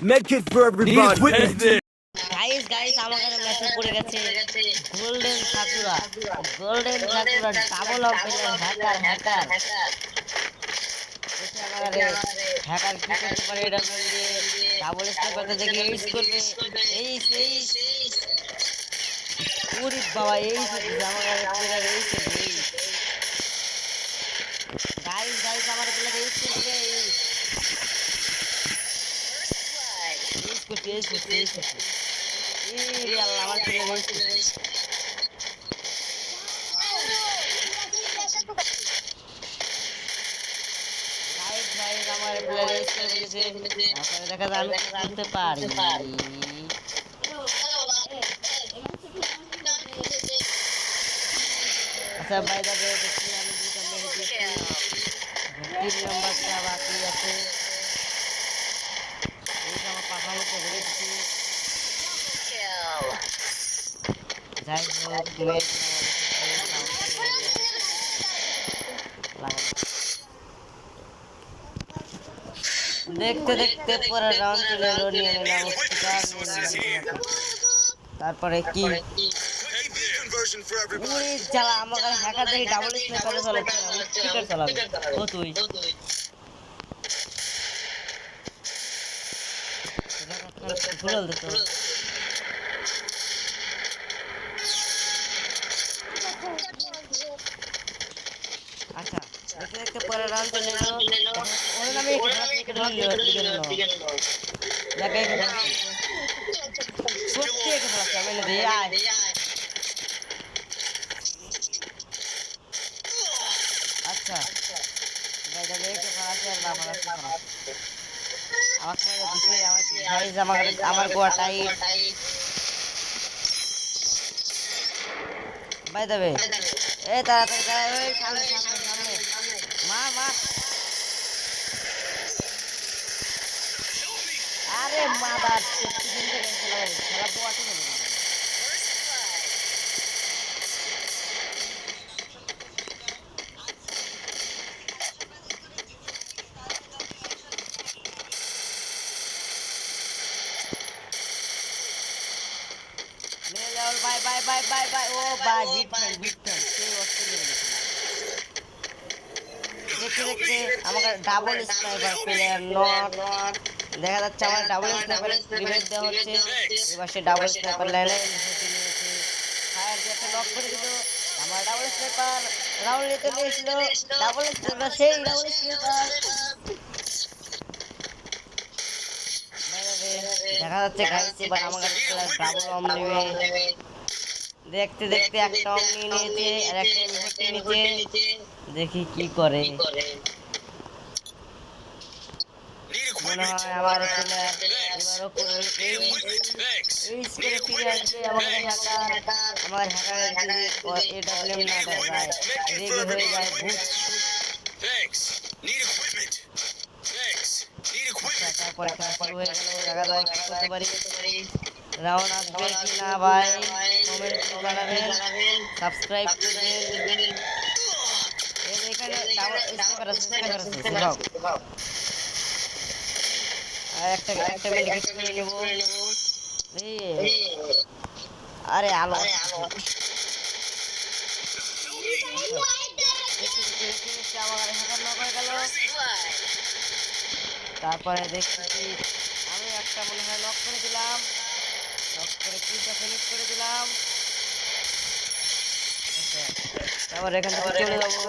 Medkit for everybody. Guys আমার কাছে message পড়ে গেছে golden sakura double of player hacker দেখে আমারে হ্যাকার কি করতে পারে এটা বললে ডাবল স্নাইপারটা দেখে ইউজ করবে এই ওরে বাবা এই আমার প্লেয়ার এই গাইস আমার প্লেয়ার ইউজ করবে ইউজ করতে আল্লাহ আমার প্লেয়ার ইউজ করতে গাইস আমার প্লেয়ার ইউজ করে দিয়েছে আপনারা দেখা যায় আমি করতে পারি আচ্ছা ভাই দাদা দেখি আমি দুটো মেরে দিয়েছি 3 নাম্বারটা বাকি আছে এই আমার পাখা মতো ধরে দিচ্ছি যাই হোক দেখতে দেখতে পরে রাউন্ড চলে নিয়ে নিলাম তারপরে কি ওরে জ্বালা আমার হ্যাকার দেখি ডাবল স্নাইপারে চালাচ্ছে স্পিকার চালাবে ও তুই ভুল দিত আচ্ছা দেখতে দেখতে পরে রাউন্ড চলে এলো ওরে নামে একটা লিগেল লাগাই সত্যি একটা খেলা চালালে রে আয় আচ্ছা ভাই দাদা একটা খেলা আছে আর বাবা আছে আমাকে মেরে দিছে গাইস আমার গোয়া টাইট ভাই দেবে এই তাড়াতাড়ি ওই সামনে মার আরে মাদার খেলা পোয়াতে গেল বাই ও বাই বিটন সেই অস্ট্রেলিয়া দেখতে আমাকে ডাবল স্নাইপার প্লেয়ার নট দেখা যাচ্ছে আমার ডাবল স্নাইপার রিভাইভ দেওয়া হচ্ছে এবার সে ডাবল স্নাইপার লাইনে ফায়ার দিয়ে একটা লক করে দিল আমার ডাবল স্নাইপার রাউন্ড নিতে গিয়েছিল ডাবল স্নাইপার সেই ডাবল স্নাইপার দেখা যাচ্ছে গাইস এবার আমার ডাবল অম নেবে দেখতে দেখতে একটা অম নিয়ে নিয়েছে আর একটা নিচে দেখি কি করে মনে হয় আমার প্লেয়ার এবারও করবে এই স্কোরে ফিরে আসবে আমার হ্যাকার এডব্লিউএম না দেয় রেগে হয়ে যায় তারপরে খেলা শুরু হয়ে গেল দেখা যায় কি করতে পারি রাউন্ড আসবে কি না ভাই কমেন্ট জানাবেন সাবস্ক্রাইব করবেন এখানে ডাবল স্পিকার আছে একটা মেডিকেট করে নেব আরে আলো তারপরে দেখছি আমি একটা মনে হয় লক করে দিলাম লক করে কিটা ফিনিশ করে দিলাম তারপর এখান থেকে চলে যাবো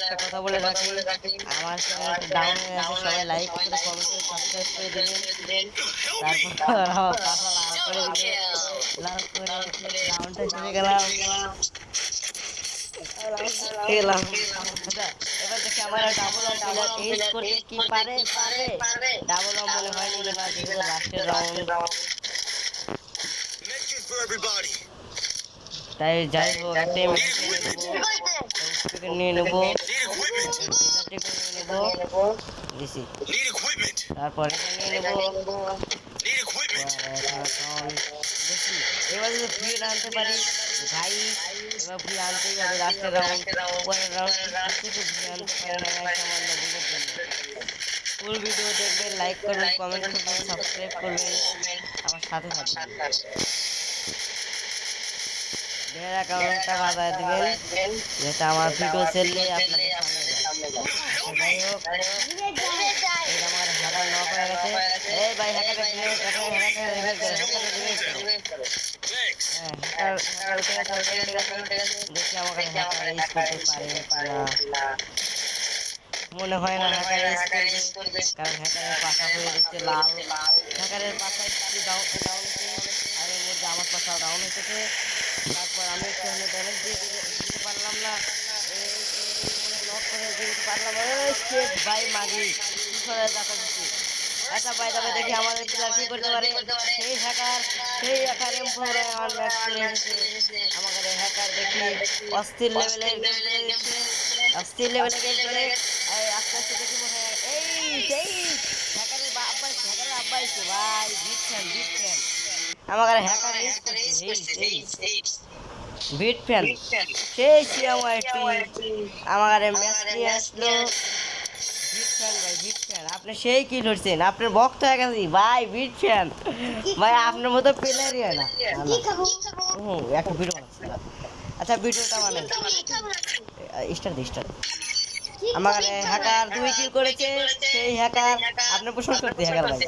একটা কথা বলে রাখি আমার চ্যানেল ডাউন হয়ে আছে সবাই লাইক করে কমেন্ট করে সাবস্ক্রাইব করে দিবেন তারপর পাশা লাল করে দিলে লাল করে ডাউনটা চলে গেলাম এবার দেখি আমার ডাবল এইচ করতে কি পারে ডাবল মনে হয় নিলে না যেহেতু লাস্টের রাউন্ড তাই যাই হোক একটা নিয়ে নেবো তারপরে নিয়ে নেবো এবার যদি ফ্রি আনতে পারি ভাই এবার ভুল আনতেই হবে লাস্টের রাউন্ড পরের রাউন্ড কিছু ভুল আনতে পারে না ভাই সামান্য ভুলের জন্য ফুল ভিডিও দেখবেন লাইক করবেন কমেন্ট করবেন সাবস্ক্রাইব করবেন আমার সাথে থাকবেন বেল আইকনটা বাজায় দিবেন যেটা আমার ভিডিও ছেড়লে আপনাদের সামনে যায় যাই হোক এটা আমার হ্যাকার নক হয়ে গেছে এই ভাই হ্যাকারটা রিভাইভ করো হ্যাকারটা রিভাইভ করো হ্যাঁ হ্যাকার উঠে গেছে দেখি আমাকে হ্যাকার ইউজ করতে পারে কিনা মনে হয় না হ্যাকার ইউজ করবে কারণ হ্যাকারের পাশা হয়ে যাচ্ছে লাল হ্যাকারের পাশায় একটু ডাউন আর এর মধ্যে আমার পাশাও ডাউন হতেছে তারপর আমি একটু হলে ড্যামেজ দিতে পারলাম না মনে নক করে দিতে পারলাম ভাই মাগি কি করে দেখা দিচ্ছি আচ্ছা ভাই তবে দেখি আমাদের প্লেয়ার কি করতে পারে সেই হ্যাকার এমপোরে আমার ম্যাচ করে এসেছে আমাদের হ্যাকার দেখি অস্থির লেভেলের গেম করে দিচ্ছে অস্থির লেভেলের গেম করে আস্তে আস্তে দেখি মনে হয় সেই হ্যাকারের আব্বা এসছে ভাই বিট ফ্যান আমাদের হ্যাকার ইউজ করছে বিট ফ্যান সেই সিএমআইটি আমাদের ম্যাচ নিয়ে আসলো বিট ফ্যান ভাই বিট ফ্যান আপনি সেই কি ধরছেন আপনার বক্ত হয়ে গেছি ভাই বিট ফ্যান ভাই আপনার মতো প্লেয়ারই হয় না একটা ভিডিও বানাচ্ছি আচ্ছা ভিডিওটা মানে স্টার্ট আমার হ্যাকার 2 কিল করেছে সেই হ্যাকার আপনার প্রশংসা করতে হ্যাকার ভাই